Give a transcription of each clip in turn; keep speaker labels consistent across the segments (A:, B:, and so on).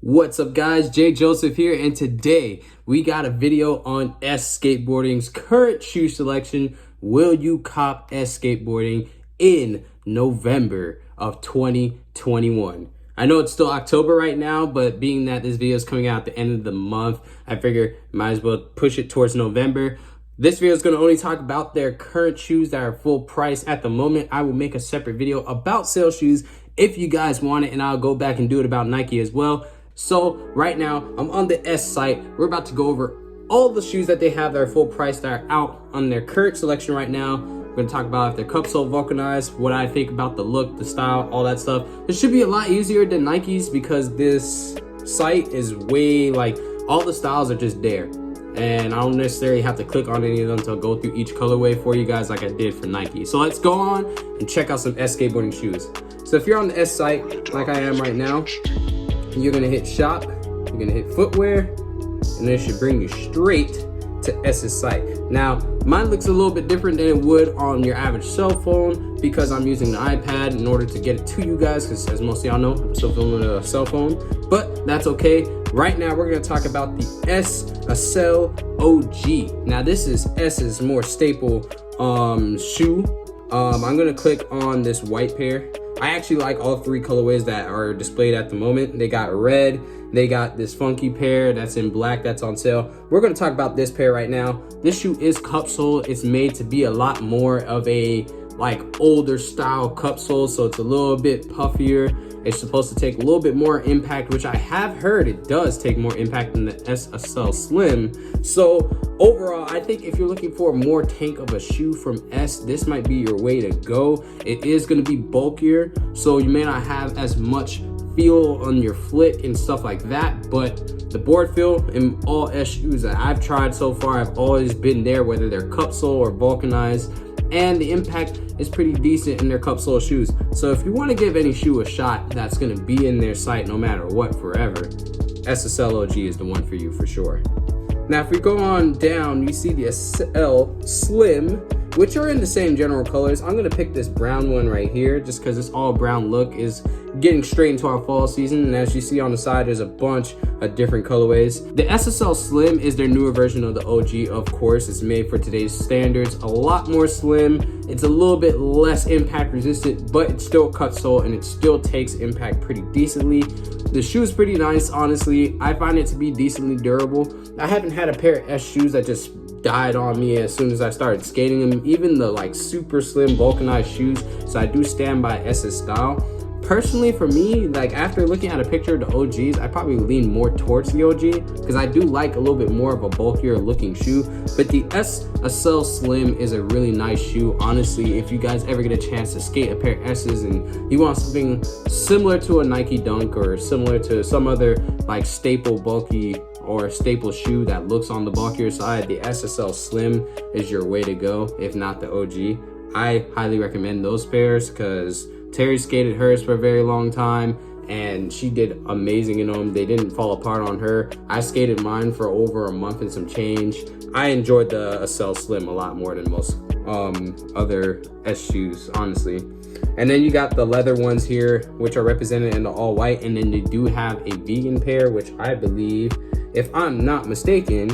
A: What's up guys, Jay Joseph here, and today we got a video on Ssl Skateboarding's current shoe selection. Will you cop Ssl Skateboarding in November of 2021? I know it's still October right now, but being that this video is coming out at the end of the month, I figure might as well push it towards November. This video is going to only talk about their current shoes that are full price at the moment. I will make a separate video about sale shoes if you guys want it, and I'll go back and do it about Nike as well. So right now I'm on the Ssl site. We're about to go over all the shoes that they have that are full price that are out on their current selection right now. We're going to talk about if they're cup sole vulcanized, what I think about the look, the style, all that stuff. It should be a lot easier than Nike's because this site is way, like, all the styles are just there. And I don't necessarily have to click on any of them to go through each colorway for you guys like I did for Nike. So let's go on and check out some Ssl Skateboarding shoes. So if you're on the Ssl site, like I am right now, you're gonna hit shop, you're gonna hit footwear, and it should bring you straight to Ssl site. Now, mine looks a little bit different than it would on your average cell phone because I'm using the iPad in order to get it to you guys, because as most of y'all know, I'm still filming with a cell phone, but that's okay. Right now, we're gonna talk about the Ssl OG. Now, this is S's more staple shoe. I'm gonna click on this white pair. I actually like all three colorways that are displayed at the moment. They got red, they got this funky pair that's in black that's on sale. We're gonna talk about this pair right now. This shoe is cup sole. It's made to be a lot more of a older style cup sole, so it's a little bit puffier. It's supposed to take a little bit more impact, which I have heard it does take more impact than the Ssl Slim. So overall, I think if you're looking for more tank of a shoe from S, this might be your way to go. It is going to be bulkier, so you may not have as much feel on your flick and stuff like that, but the board feel in all S shoes that I've tried so far have always been there, whether they're cup sole or vulcanized, and the impact is pretty decent in their cup sole shoes. So if you want to give any shoe a shot that's going to be in their site no matter what forever, Ssl OG is the one for you for sure. Now if we go on down, you see the Ssl Slim, which are in the same general colors. I'm going to pick this brown one right here just because this all brown look is getting straight into our fall season, and as you see on the side, there's a bunch of different colorways. The Ssl Slim is their newer version of the OG, of course. It's made for today's standards, a lot more slim. It's a little bit less impact resistant, but it's still cut sole and it still takes impact pretty decently. The shoe is pretty nice, honestly. I find it to be decently durable. I haven't had a pair of S shoes that just died on me as soon as I started skating them, even the super slim vulcanized shoes. So I do stand by S's style. Personally, for me, after looking at a picture of the OGs, I probably lean more towards the OG because I do like a little bit more of a bulkier looking shoe. But the Ssl Slim is a really nice shoe. Honestly, if you guys ever get a chance to skate a pair of S's and you want something similar to a Nike Dunk or similar to some other staple bulky or staple shoe that looks on the bulkier side, the Ssl Slim is your way to go, if not the OG. I highly recommend those pairs because Terry skated hers for a very long time and she did amazing in them. They didn't fall apart on her. I skated mine for over a month and some change. I enjoyed the Ssl Slim a lot more than most other S shoes, honestly. And then you got the leather ones here, which are represented in the all white, and then they do have a vegan pair, which I believe, if I'm not mistaken,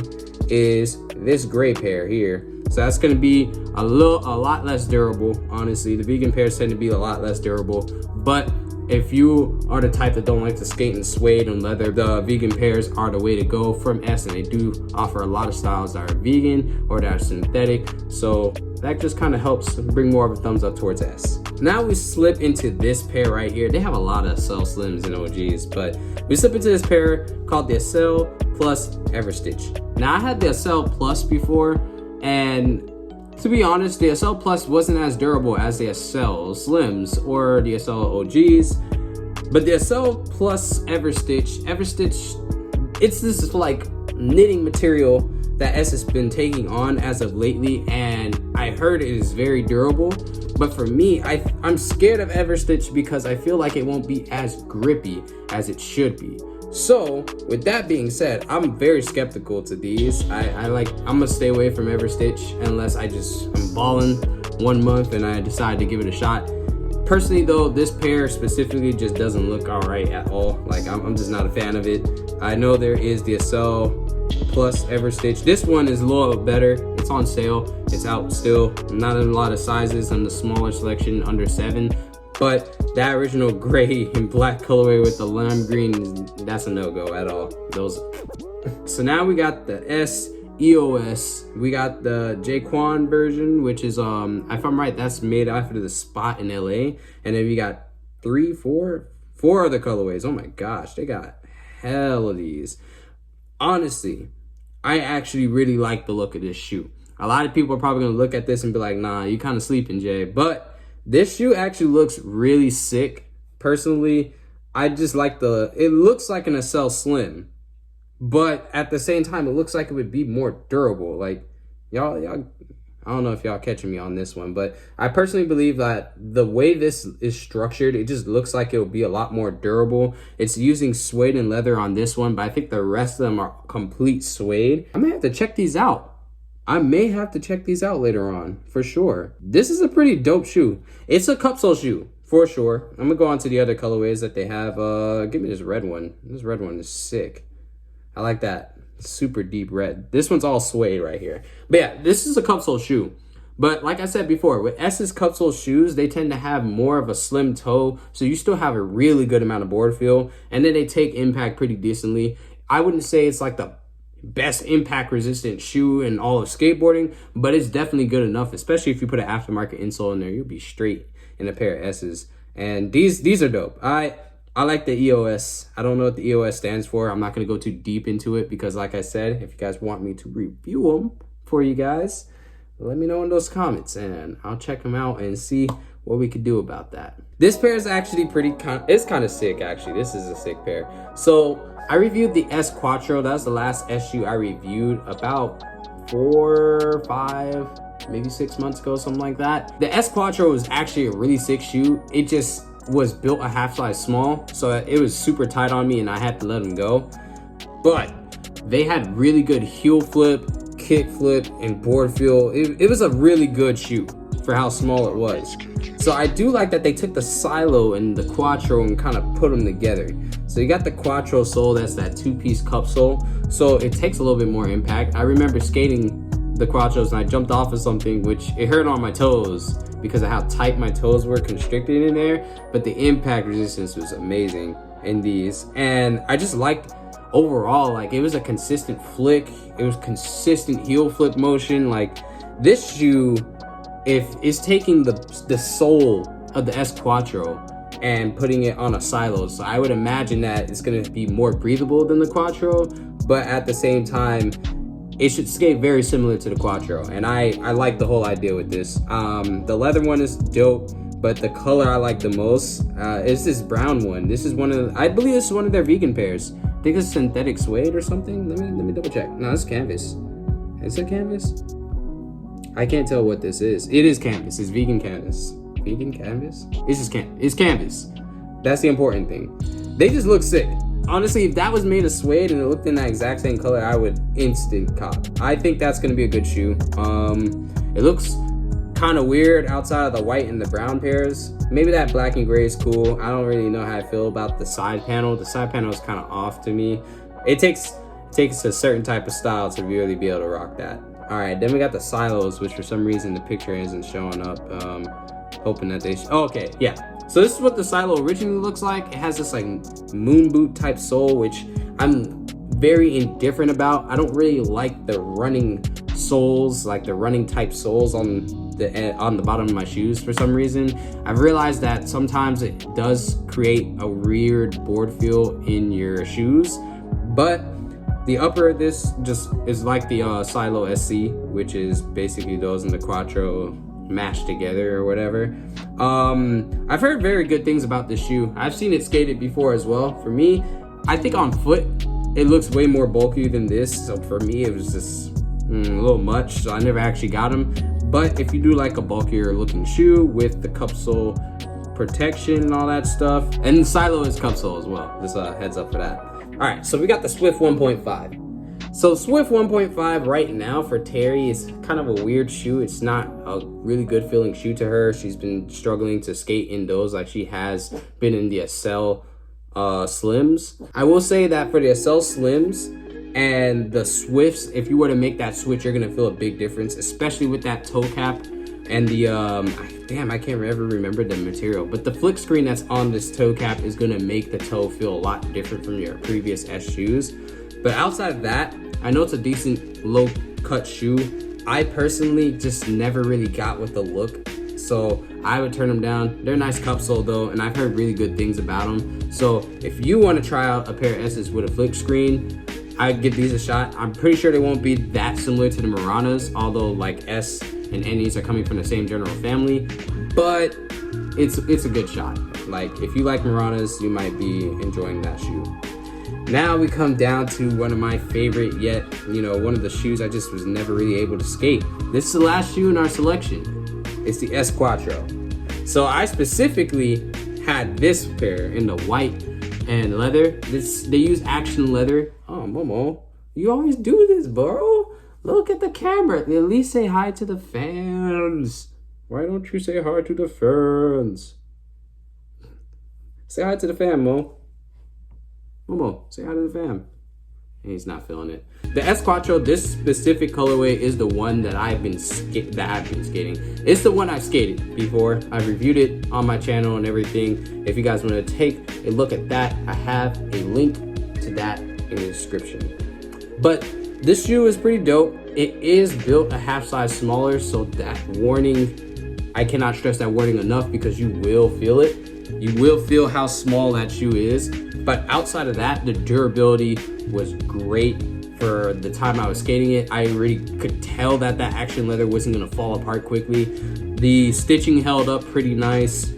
A: is this gray pair here. So that's going to be a lot less durable. Honestly, the vegan pairs tend to be a lot less durable, but if you are the type that don't like to skate in suede and leather, the vegan pairs are the way to go from S, and they do offer a lot of styles that are vegan or that are synthetic, so that just kind of helps bring more of a thumbs up towards S. Now we slip into this pair right here. They have a lot of Ssl Slims and OGs, but we slip into this pair called the Ssl Plus Everstitch. Now I had the Ssl Plus before, and to be honest, the Ssl Plus wasn't as durable as the Ssl Slims or the Ssl OGs, but the Ssl Plus Everstitch, it's this knitting material that S has been taking on as of lately, and I heard it is very durable. But for me, I'm scared of Everstitch because I feel like it won't be as grippy as it should be. So with that being said, I'm very skeptical to these. I'm gonna stay away from Everstitch unless I'm balling 1 month and I decide to give it a shot. Personally though, this pair specifically just doesn't look all right at all. Like I'm just not a fan of it. I know there is the Ssl Plus Everstitch. This one is a little better. It's on sale. It's out still. Not in a lot of sizes on the smaller selection, under 7. But that original gray and black colorway with the lime green, that's a no-go at all. Those. So now we got the EOS. We got the Jaquan version, which is if I'm right, that's made after the spot in LA. And then we got four other colorways. Oh my gosh, they got hell of these. Honestly, I actually really like the look of this shoe. A lot of people are probably gonna look at this and be like, nah, you kind of sleeping, Jay. But this shoe actually looks really sick. Personally, I just like it looks like an Ssl Slim, but at the same time, it looks like it would be more durable. Like y'all, I don't know if y'all catching me on this one, but I personally believe that the way this is structured, it just looks like it will be a lot more durable. It's using suede and leather on this one, but I think the rest of them are complete suede. I may have to check these out. I may have to check these out later on, for sure. This is a pretty dope shoe. It's a cup sole shoe, for sure. I'm gonna go on to the other colorways that they have. Give me this red one. This red one is sick. I like that. Super deep red. This one's all suede right here. But yeah, this is a cup sole shoe. But like I said before, with S's cup sole shoes, they tend to have more of a slim toe, so you still have a really good amount of board feel, and then they take impact pretty decently. I wouldn't say it's like the best impact resistant shoe in all of skateboarding, but it's definitely good enough, especially if you put an aftermarket insole in there. You'll be straight in a pair of S's. And these are dope. I like the EOS. I don't know what the EOS stands for. I'm not going to go too deep into it because, like I said, if you guys want me to review them for you guys, let me know in those comments and I'll check them out and see what we could do about that. This pair is actually it's kind of sick, actually. This is a sick pair. So I reviewed the S Quattro. That was the last S shoe I reviewed about 4, 5, maybe 6 months ago, something like that. The S Quattro was actually a really sick shoe. It just was built a half size small, so it was super tight on me and I had to let them go. But they had really good heel flip, kick flip, and board feel. It was a really good shoe for how small it was. So I do like that they took the Silo and the Quattro and kind of put them together. So you got the Quattro sole, that's that 2-piece cup sole, so it takes a little bit more impact. I remember skating the Quattros and I jumped off of something, which it hurt on my toes because of how tight my toes were constricted in there, but the impact resistance was amazing in these. And I just liked overall, like, it was a consistent flick, it was consistent heel flip motion. Like, this shoe, if it's taking the sole of the S Quattro and putting it on a Silo, so I would imagine that it's going to be more breathable than the Quattro, but at the same time it should skate very similar to the Quattro, and I like the whole idea with this. The leather one is dope, but the color I like the most is this brown one. This is I believe this is one of their vegan pairs. I think it's synthetic suede or something. Let me double check. No, it's canvas. Is it canvas? I can't tell what this is. It is canvas. It's vegan canvas. Vegan canvas? It's just it's canvas. That's the important thing. They just look sick. Honestly, if that was made of suede and it looked in that exact same color, I would instant cop. I think that's gonna be a good shoe. It looks kind of weird outside of the white and the brown pairs. Maybe that black and gray is cool. I don't really know how I feel about the side panel. The side panel is kind of off to me. It takes a certain type of style to really be able to rock that. All right, then we got the Silos, which for some reason the picture isn't showing up. Hoping that they oh, okay, yeah. So this is what the Silo originally looks like. It has this like moon boot type sole, which I'm very indifferent about. I don't really like the running soles, like the running type soles on the bottom of my shoes for some reason. I've realized that sometimes it does create a weird board feel in your shoes, but the upper of this just is like the Silo SC, which is basically those in the Quattro mashed together or whatever. I've heard very good things about this shoe. I've seen it skated before as well. For me, I think on foot it looks way more bulky than this, so for me it was just a little much, so I never actually got them. But if you do like a bulkier looking shoe with the cup sole protection and all that stuff, and the Silo is cup sole as well, just a heads up for that. All right, so we got the Swift 1.5. So Swift 1.5 right now for Terry is kind of a weird shoe. It's not a really good feeling shoe to her. She's been struggling to skate in those like she has been in the Ssl Slims. I will say that for the Ssl Slims and the Swifts, if you were to make that switch, you're gonna feel a big difference, especially with that toe cap and the damn, I can't ever remember the material, but the flick screen that's on this toe cap is gonna make the toe feel a lot different from your previous S shoes. But outside of that, I know it's a decent low cut shoe. I personally just never really got with the look, so I would turn them down. They're nice cup sole though, and I've heard really good things about them. So if you want to try out a pair of S's with a flick screen, I'd give these a shot. I'm pretty sure they won't be that similar to the Muranas, although like S and Nes are coming from the same general family, but it's a good shot. Like if you like Muranas, you might be enjoying that shoe. Now we come down to one of my favorite, yet, you know, one of the shoes I just was never really able to skate. This is the last shoe in our selection. It's the Ssl Quattro. So I specifically had this pair in the white and leather. They use action leather. Oh, Momo, you always do this, bro. Look at the camera. At least say hi to the fans. Why don't you say hi to the fans? Say hi to the fam, Mo. Momo, say hi to the fam. And he's not feeling it. The Ssl Quattro, this specific colorway is the one that I've been skating. It's the one I've skated before. I've reviewed it on my channel and everything. If you guys want to take a look at that, I have a link to that in the description. But this shoe is pretty dope. It is built a half size smaller, so that warning, I cannot stress that warning enough because you will feel it. You will feel how small that shoe is. But outside of that, the durability was great for the time I was skating it. I really could tell that that action leather wasn't gonna fall apart quickly. The stitching held up pretty nice.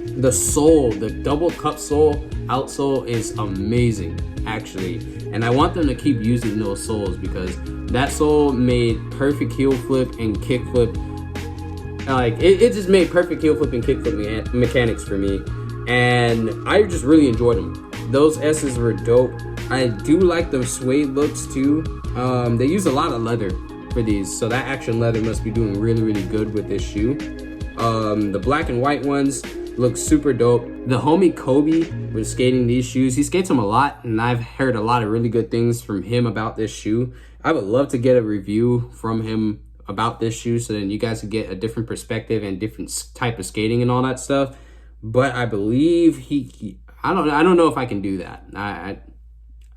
A: The sole, the double cup sole, outsole is amazing, actually. And I want them to keep using those soles because that sole made perfect heel flip and kick flip. Like, it just made perfect heel flip and kick flip mechanics for me. And I just really enjoyed them. Those S's were dope. I do like the suede looks too. They use a lot of leather for these, so that action leather must be doing really, really good with this shoe. The black and white ones look super dope. The homie Kobe was skating these shoes. He skates them a lot, and I've heard a lot of really good things from him about this shoe. I would love to get a review from him about this shoe so then you guys could get a different perspective and different type of skating and all that stuff. But I believe I don't know if I can do that. I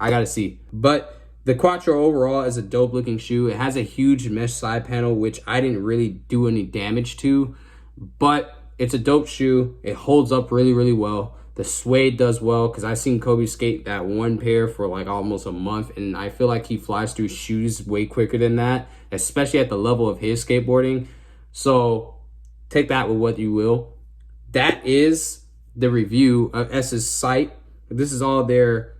A: gotta see. But the Quattro overall is a dope looking shoe. It has a huge mesh side panel, which I didn't really do any damage to, but it's a dope shoe. It holds up really, really well. The suede does well because I've seen Kobe skate that one pair for like almost a month, and I feel like he flies through shoes way quicker than that, especially at the level of his skateboarding. So take that with what you will. That is the review of S's site. This is all their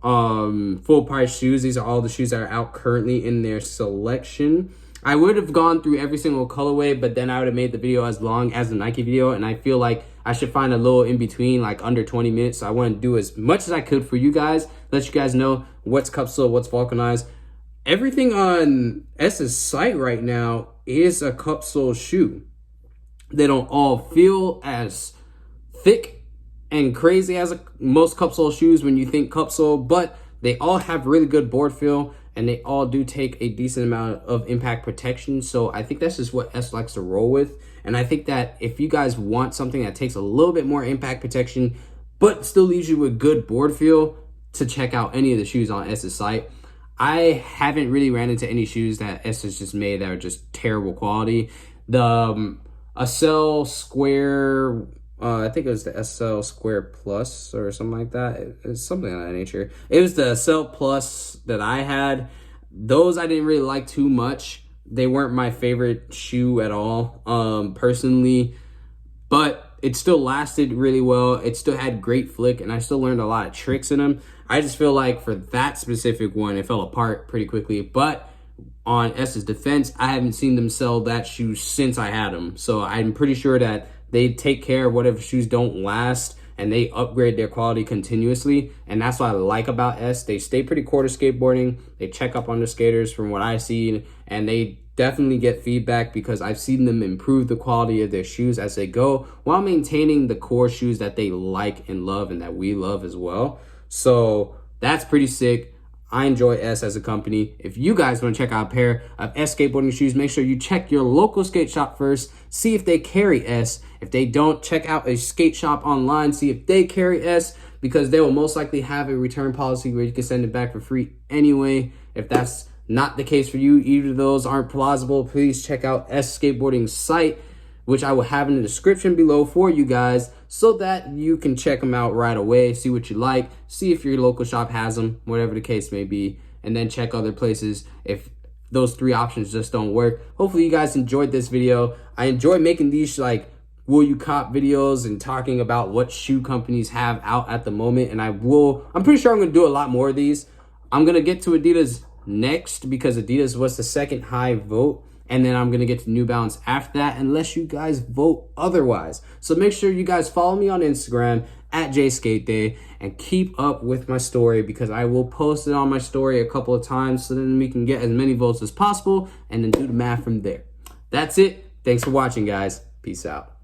A: full price shoes. These are all the shoes that are out currently in their selection. I would have gone through every single colorway, but then I would have made the video as long as the Nike video, and I feel like I should find a little in between, like under 20 minutes. So I want to do as much as I could for you guys, let you guys know what's cup sole, what's vulcanized. Everything on S's site right now is a cup sole shoe. They don't all feel as thick and crazy as most cup sole shoes when you think cup sole, but they all have really good board feel, and they all do take a decent amount of impact protection. So I think that's just what S likes to roll with. And I think that if you guys want something that takes a little bit more impact protection, but still leaves you with good board feel, to check out any of the shoes on S's site. I haven't really ran into any shoes that S has just made that are just terrible quality. The Ssl Square, I think it was the Ssl Square Plus or something like that. It's something of that nature. It was the Ssl Plus that I had. Those I didn't really like too much. They weren't my favorite shoe at all, personally, but it still lasted really well. It still had great flick, and I still learned a lot of tricks in them. I just feel like for that specific one, it fell apart pretty quickly. But on S's defense, I haven't seen them sell that shoe since I had them. So I'm pretty sure that they take care of whatever shoes don't last and they upgrade their quality continuously. And that's what I like about S. They stay pretty core to skateboarding. They check up on the skaters from what I see, and they definitely get feedback because I've seen them improve the quality of their shoes as they go while maintaining the core shoes that they like and love and that we love as well. So that's pretty sick. I enjoy S as a company. If you guys want to check out a pair of S skateboarding shoes, make sure you check your local skate shop first. See if they carry S. If they don't, check out a skate shop online. See if they carry S, because they will most likely have a return policy where you can send it back for free anyway. If that's not the case for you, either of those aren't plausible, please check out S Skateboarding's site, which I will have in the description below for you guys, so that you can check them out right away, see what you like, see if your local shop has them, whatever the case may be, and then check other places if those 3 options just don't work. Hopefully you guys enjoyed this video. I enjoy making these like will you cop videos and talking about what shoe companies have out at the moment, and I'm pretty sure I'm gonna do a lot more of these. I'm gonna get to Adidas next because Adidas was the second high vote, and then I'm gonna get to New Balance after that unless you guys vote otherwise. So make sure you guys follow me on Instagram at JSkateDay and keep up with my story, because I will post it on my story a couple of times so then we can get as many votes as possible and then do the math from there. That's it. Thanks for watching, guys. Peace out.